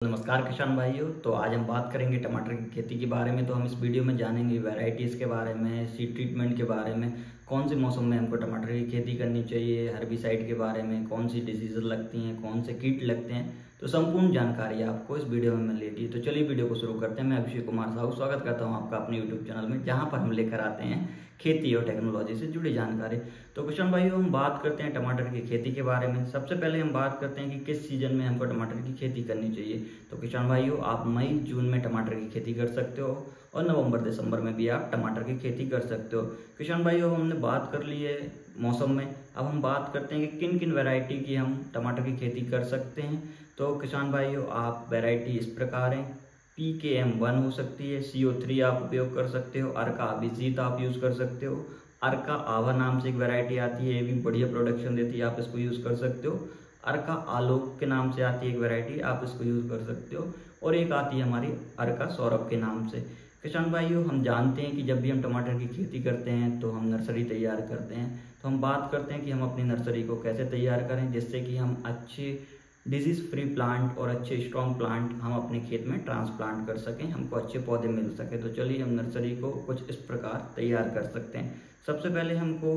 नमस्कार किसान भाइयों। तो आज हम बात करेंगे टमाटर की खेती के बारे में। तो हम इस वीडियो में जानेंगे वैरायटीज़ के बारे में, सीड ट्रीटमेंट के बारे में, कौन से मौसम में हमको टमाटर की खेती करनी चाहिए, हर्बिसाइड के बारे में, कौन सी डिजीज़ लगती हैं, कौन से कीट लगते हैं। तो संपूर्ण जानकारी आपको इस वीडियो में मिल रही है। तो चलिए वीडियो को शुरू करते हैं। मैं अभिषेक कुमार साहू स्वागत करता हूँ आपका अपने यूट्यूब चैनल में, जहाँ पर हम लेकर आते हैं खेती और टेक्नोलॉजी से जुड़ी जानकारी। तो किसान भाइयों, हम बात करते हैं टमाटर की खेती के बारे में। सबसे पहले हम बात करते हैं कि किस सीजन में हमको टमाटर की खेती करनी चाहिए। तो किसान भाइयों, आप मई जून में टमाटर की खेती कर सकते हो और नवंबर दिसंबर में भी आप टमाटर की खेती कर सकते हो। किसान भाइयों, हमने बात कर ली है मौसम में। अब हम बात करते हैं कि किन किन वैरायटी की हम टमाटर की खेती कर सकते हैं। तो किसान भाइयों, आप वैरायटी इस प्रकार हैं। PKM1 हो सकती है, CO3 आप उपयोग कर सकते हो, अर्का अभिजीत आप यूज़ कर सकते हो, अर्का आभा नाम से एक वैरायटी आती है, ये भी बढ़िया प्रोडक्शन देती है, आप इसको यूज़ कर सकते हो। अर्का आलोक के नाम से आती है एक वैरायटी, आप इसको यूज़ कर सकते हो। और एक आती है हमारी अर्का सौरभ के नाम से। किसान भाइयों, हम जानते हैं कि जब भी हम टमाटर की खेती करते हैं तो हम नर्सरी तैयार करते हैं। तो हम बात करते हैं कि हम अपनी नर्सरी को कैसे तैयार करें जिससे कि हम अच्छे डिजीज़ फ्री प्लांट और अच्छे स्ट्रॉन्ग प्लांट हम अपने खेत में ट्रांसप्लांट कर सकें, हमको अच्छे पौधे मिल सके। तो चलिए हम नर्सरी को कुछ इस प्रकार तैयार कर सकते हैं। सबसे पहले हमको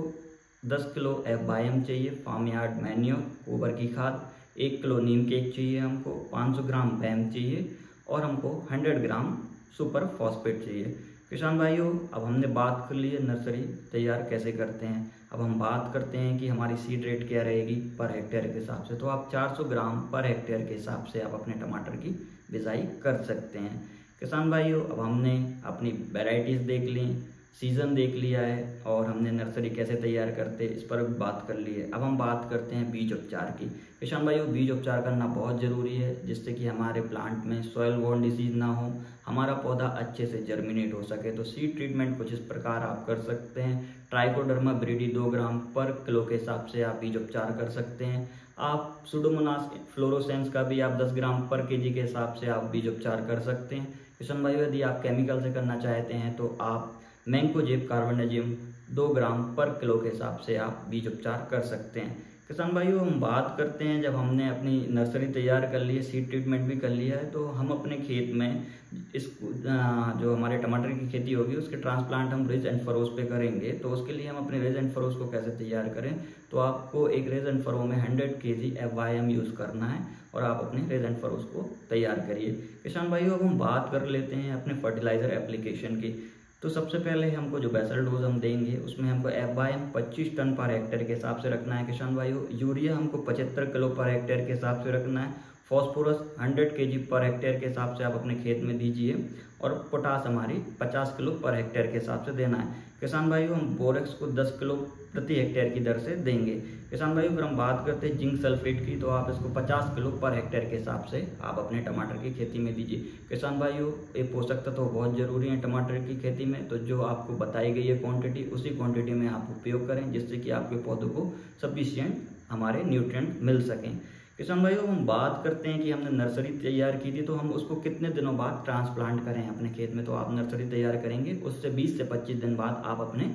10 किलो FYM चाहिए, फार्म यार्ड मैन्योर, गोबर की खाद, 1 किलो नीम केक चाहिए हमको, 500 ग्राम बैम चाहिए और हमको 100 ग्राम सुपर फॉस्फेट चाहिए। किसान भाइयों, अब हमने बात कर ली है नर्सरी तैयार कैसे करते हैं। अब हम बात करते हैं कि हमारी सीड रेट क्या रहेगी पर हेक्टेयर के हिसाब से। तो आप 400 ग्राम पर हेक्टेयर के हिसाब से आप अपने टमाटर की बिजाई कर सकते हैं। किसान भाइयों, अब हमने अपनी वैरायटीज़ देख ली, सीज़न देख लिया है और हमने नर्सरी कैसे तैयार करते हैं इस पर भी बात कर ली है। अब हम बात करते हैं बीज उपचार की। किसान भाइयों, बीज उपचार करना बहुत ज़रूरी है जिससे कि हमारे प्लांट में सॉइल बॉर्न डिजीज़ ना हो, हमारा पौधा अच्छे से जर्मिनेट हो सके। तो सीड ट्रीटमेंट कुछ इस प्रकार आप कर सकते हैं। ट्राइकोडर्मा ब्रीडी 2 ग्राम पर किलो के हिसाब से आप बीज उपचार कर सकते हैं। आप सुडोमोनास फ्लोरोसेंस का भी आप 10 ग्राम पर केजी के हिसाब से आप बीज उपचार कर सकते हैं। किसान भाइयों, यदि आप केमिकल से करना चाहते हैं तो आप मैंकोजेब कार्बोनेजियम 2 ग्राम पर किलो के हिसाब से आप बीज उपचार कर सकते हैं। किसान भाइयों, हम बात करते हैं जब हमने अपनी नर्सरी तैयार कर ली है, सीड ट्रीटमेंट भी कर लिया है, तो हम अपने खेत में इस जो हमारे टमाटर की खेती होगी उसके ट्रांसप्लांट हम रेज एंड फरोज पे करेंगे। तो उसके लिए हम अपने रेज एंड फरोज को कैसे तैयार करें। तो आपको एक रेज एंड फरो में 100 kg FYM यूज़ करना है और आप अपने रेज एंड फरोज को तैयार करिए। किसान भाइयों, अब हम बात कर लेते हैं अपने फर्टिलाइज़र एप्लीकेशन की। तो सबसे पहले हमको जो बेसल डोज हम देंगे उसमें हमको FYM 25 टन पर हेक्टेयर के हिसाब से रखना है। किसान भाइयों, यूरिया हमको 75 किलो पर हेक्टेयर के हिसाब से रखना है। फॉस्फोरस 100 kg पर हेक्टेयर के हिसाब से आप अपने खेत में दीजिए और पोटास हमारी 50 किलो पर हेक्टेयर के हिसाब से देना है। किसान भाइयों, हम बोरेक्स को 10 किलो प्रति हेक्टेयर की दर से देंगे। किसान भाइयों, अगर हम बात करते हैं जिंक सल्फेट की तो आप इसको 50 किलो पर हेक्टेयर के हिसाब से आप अपने टमाटर की खेती में दीजिए। किसान भाइयों, ये पोषक तत्व बहुत ज़रूरी है टमाटर की खेती में। तो जो आपको बताई गई है क्वांटिटी, उसी क्वांटिटी में आप उपयोग करें जिससे कि आपके पौधों को सफिशिएंट हमारे न्यूट्रिएंट मिल सकें। किसान भाइयों, हम बात करते हैं कि हमने नर्सरी तैयार की थी तो हम उसको कितने दिनों बाद ट्रांसप्लांट करें अपने खेत में। तो आप नर्सरी तैयार करेंगे उससे 20 से 25 दिन बाद आप अपने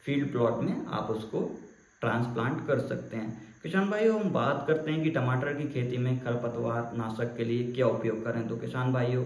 फील्ड प्लॉट में आप उसको ट्रांसप्लांट कर सकते हैं। किसान भाइयों, हम बात करते हैं कि टमाटर की खेती में खरपतवार नाशक के लिए क्या उपयोग करें। तो किसान भाइयों,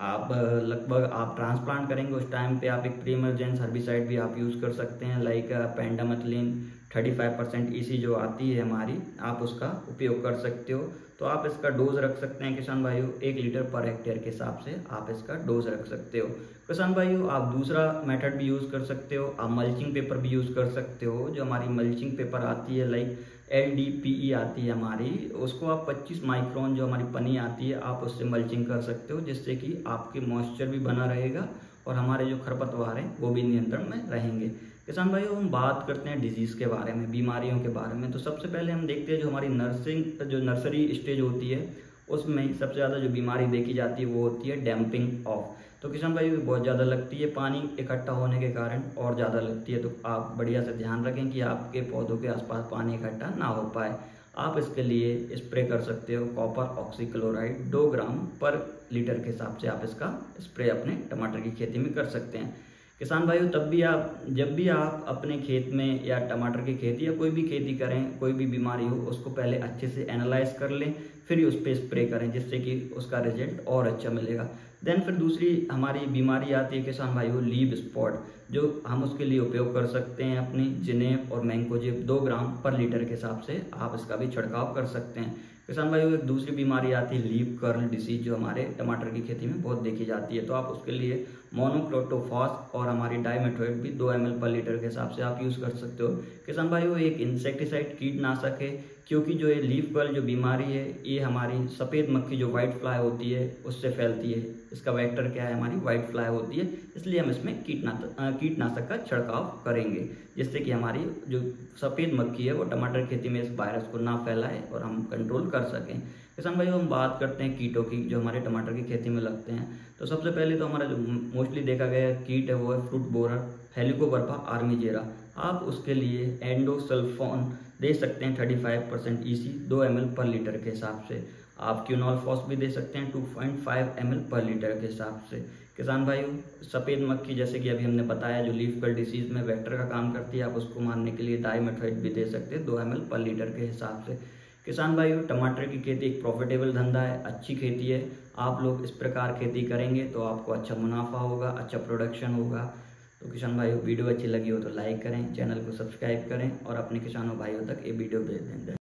आप लगभग आप ट्रांसप्लांट करेंगे उस टाइम पे आप एक प्री इमरजेंस हर्बिसाइड भी आप यूज़ कर सकते हैं, लाइक पेंडामेथलिन 35% EC जो आती है हमारी, आप उसका उपयोग कर सकते हो। तो आप इसका डोज रख सकते हैं किसान भाइयों, 1 लीटर पर हेक्टेयर के हिसाब से आप इसका डोज रख सकते हो। किसान भाइयों, आप दूसरा मेथड भी यूज़ कर सकते हो, आप मल्चिंग पेपर भी यूज़ कर सकते हो। जो हमारी मल्चिंग पेपर आती है लाइक LDPE आती है हमारी, उसको आप 25 माइक्रोन जो हमारी पनी आती है आप उससे मल्चिंग कर सकते हो जिससे कि आपके मॉइस्चर भी बना रहेगा और हमारे जो खरपतवार हैं वो भी नियंत्रण में रहेंगे। किसान भाइयों, हम बात करते हैं डिजीज़ के बारे में, बीमारियों के बारे में। तो सबसे पहले हम देखते हैं जो हमारी नर्सरी स्टेज होती है उसमें सबसे ज़्यादा जो बीमारी देखी जाती है वो होती है डैम्पिंग ऑफ। तो किसान भाइयों, बहुत ज़्यादा लगती है, पानी इकट्ठा होने के कारण और ज़्यादा लगती है। तो आप बढ़िया से ध्यान रखें कि आपके पौधों के आसपास पानी इकट्ठा ना हो पाए। आप इसके लिए स्प्रे कर सकते हो कॉपर ऑक्सीक्लोराइड 2 ग्राम पर लीटर के हिसाब से आप इसका स्प्रे अपने टमाटर की खेती में कर सकते हैं। किसान भाइयों जब भी आप अपने खेत में या टमाटर की खेती या कोई भी खेती करें, कोई भी बीमारी हो उसको पहले अच्छे से एनालाइज कर लें, फिर ही उस पर स्प्रे करें, जिससे कि उसका रिजल्ट और अच्छा मिलेगा। देन फिर दूसरी हमारी बीमारी आती है किसान भाइयों, लीफ स्पॉट, जो हम उसके लिए उपयोग कर सकते हैं अपनी जिनेब और मैंकोजेब 2 ग्राम पर लीटर के हिसाब से आप इसका भी छिड़काव कर सकते हैं। किसान भाइयों एक दूसरी बीमारी आती है लीफ कर्ल डिसीज, जो हमारे टमाटर की खेती में बहुत देखी जाती है, तो आप उसके लिए मोनोक्रोटोफॉस और हमारी डाइमेथोएट भी 2 ml पर लीटर के हिसाब से आप यूज़ कर सकते हो। किसान भाइयों एक इंसेक्टिसाइड कीटनाशक है, क्योंकि जो ये लीफ कर्ल जो बीमारी है ये हमारी सफ़ेद मक्खी जो व्हाइट फ्लाई होती है उससे फैलती है। इसका वेक्टर क्या है, हमारी व्हाइट फ्लाई होती है, इसलिए हम इसमें कीटनाशक का छिड़काव करेंगे, जिससे कि हमारी जो सफ़ेद मक्खी है वो टमाटर खेती में इस वायरस को ना फैलाए और हम कंट्रोल कर सकें। किसान भाइयों हम बात करते हैं कीटों की जो हमारे टमाटर की खेती में लगते हैं, तो सबसे पहले तो हमारा जो मोस्टली देखा गया कीट है वो है फ्रूट बोरर, हेलिकोबर्पा आर्मीजेरा। आप उसके लिए एंडोसल्फोन दे सकते हैं 35% EC 2 ml पर लीटर के हिसाब से। आप क्यूनोलफॉस भी दे सकते हैं 2.5 ml पर लीटर के हिसाब से। किसान भाइयों सफ़ेद मक्खी जैसे कि अभी हमने बताया जो लीफ कर्ल डिसीज में वेक्टर का काम करती है, आप उसको मारने के लिए डाइमेथोएट भी दे सकते हैं 2 ml पर लीटर के हिसाब से। किसान भाइयों टमाटर की खेती एक प्रॉफिटेबल धंधा है, अच्छी खेती है। आप लोग इस प्रकार खेती करेंगे तो आपको अच्छा मुनाफा होगा, अच्छा प्रोडक्शन होगा। तो किसान भाइयों वीडियो अच्छी लगी हो तो लाइक करें, चैनल को सब्सक्राइब करें और अपने किसानों भाइयों तक ये वीडियो भेज दें।